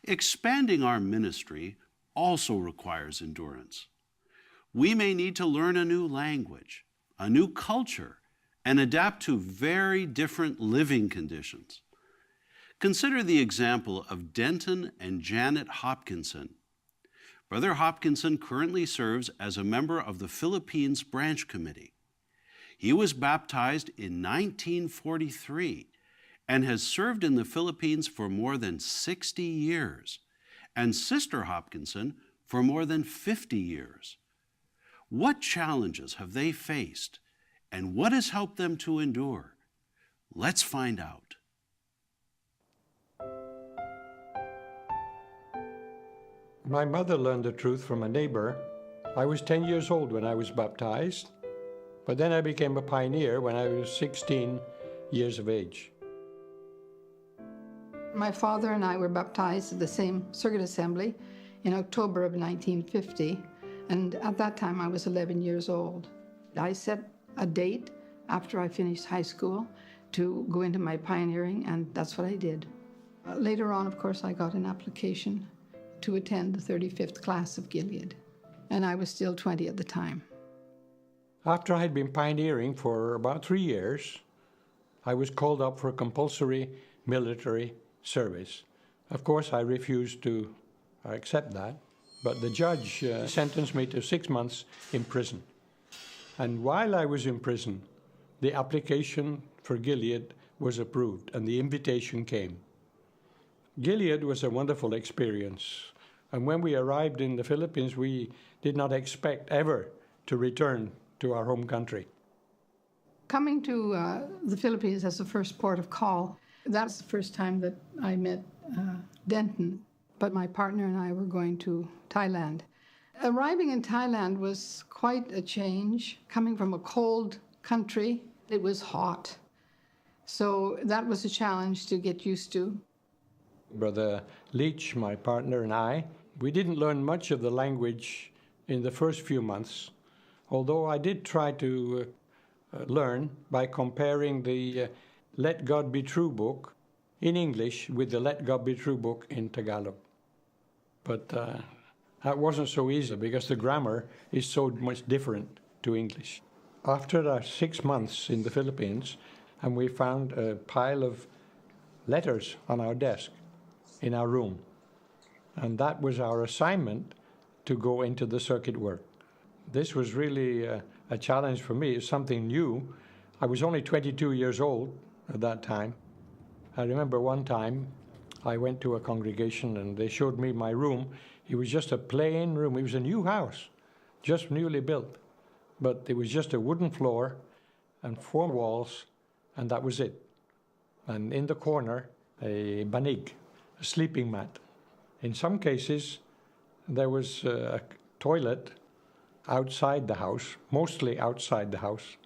Expanding our ministry also requires endurance. We may need to learn a new language, a new culture, and adapt to very different living conditions. Consider the example of Denton and Janet Hopkinson. Brother Hopkinson currently serves as a member of the Philippines Branch Committee. He was baptized in 1943 and has served in the Philippines for more than 60 years, and Sister Hopkinson for more than 50 years. What challenges have they faced, and what has helped them to endure? Let's find out. My mother learned the truth from a neighbor. I was 10 years old when I was baptized, but then I became a pioneer when I was 16 years of age. My father and I were baptized at the same circuit assembly in October of 1950, and at that time I was 11 years old. I set a date after I finished high school to go into my pioneering, and that's what I did. Later on, of course, I got an application to attend the 35th class of Gilead, and I was still 20 at the time. After I had been pioneering for about 3 years, I was called up for compulsory military service. Of course, I refused to accept that, but the judge sentenced me to 6 months in prison. And while I was in prison, the application for Gilead was approved and the invitation came. Gilead was a wonderful experience. And when we arrived in the Philippines, we did not expect ever to return to our home country. Coming to the Philippines as the first port of call, that's the first time that I met Denton, but my partner and I were going to Thailand. Arriving in Thailand was quite a change. Coming from a cold country, it was hot. So that was a challenge to get used to. Brother Leach, my partner, and I, we didn't learn much of the language in the first few months, although I did try to learn by comparing the Let God Be True book in English with the Let God Be True book in Tagalog. But that wasn't so easy because the grammar is so much different to English. After our 6 months in the Philippines, and we found a pile of letters on our desk in our room. And that was our assignment to go into the circuit work. This was really a challenge for me. It's something new. I was only 22 years old at that time. I remember one time I went to a congregation and they showed me my room. It was just a plain room. It was a new house, just newly built. But it was just a wooden floor and 4 walls, and that was it. And in the corner, a banig, a sleeping mat. In some cases, there was a toilet outside the house, mostly outside the house.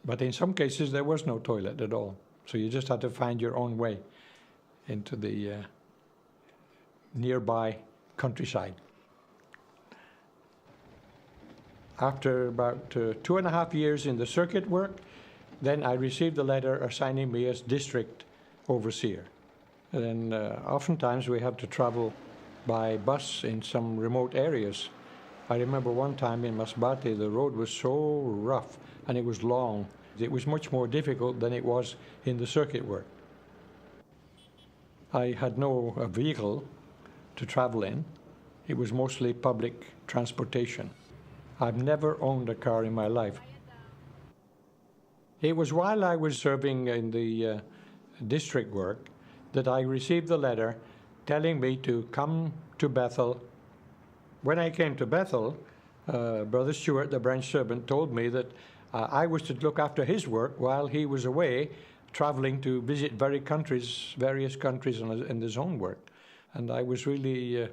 But in some cases, there was no toilet at all. So you just had to find your own way into the nearby countryside. After about 2.5 years in the circuit work, then I received a letter assigning me as district overseer. And oftentimes we have to travel by bus in some remote areas. I remember one time in Masbate, the road was so rough and it was long. It was much more difficult than it was in the circuit work. I had no vehicle to travel in. It was mostly public transportation. I've never owned a car in my life. It was while I was serving in the district work that I received the letter telling me to come to Bethel. When I came to Bethel, Brother Stewart, the branch servant, told me that I was to look after his work while he was away traveling to visit various countries in his own work. And I was really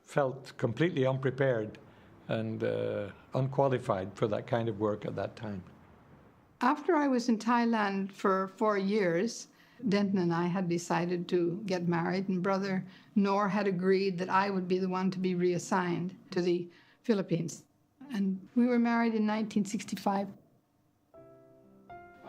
felt completely unprepared and unqualified for that kind of work at that time. After I was in Thailand for 4 years, Denton and I had decided to get married, and Brother Noor had agreed that I would be the one to be reassigned to the Philippines. And we were married in 1965.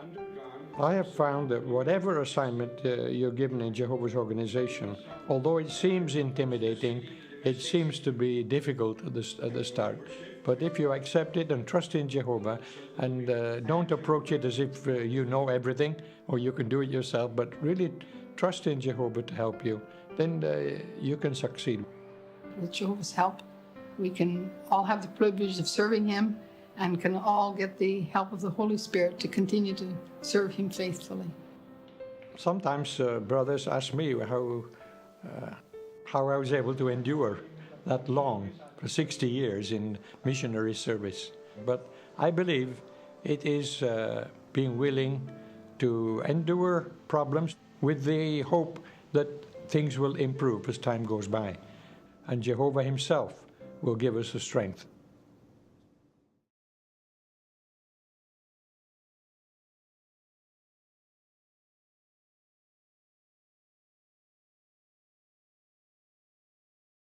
Undergone I have found that whatever assignment you're given in Jehovah's organization, although it seems intimidating, it seems to be difficult at the start. But if you accept it and trust in Jehovah and don't approach it as if you know everything or you can do it yourself, but really trust in Jehovah to help you, then you can succeed. With Jehovah's help, we can all have the privilege of serving Him and can all get the help of the Holy Spirit to continue to serve Him faithfully. Sometimes brothers ask me how I was able to endure that long, for 60 years in missionary service. But I believe it is being willing to endure problems with the hope that things will improve as time goes by. And Jehovah Himself will give us the strength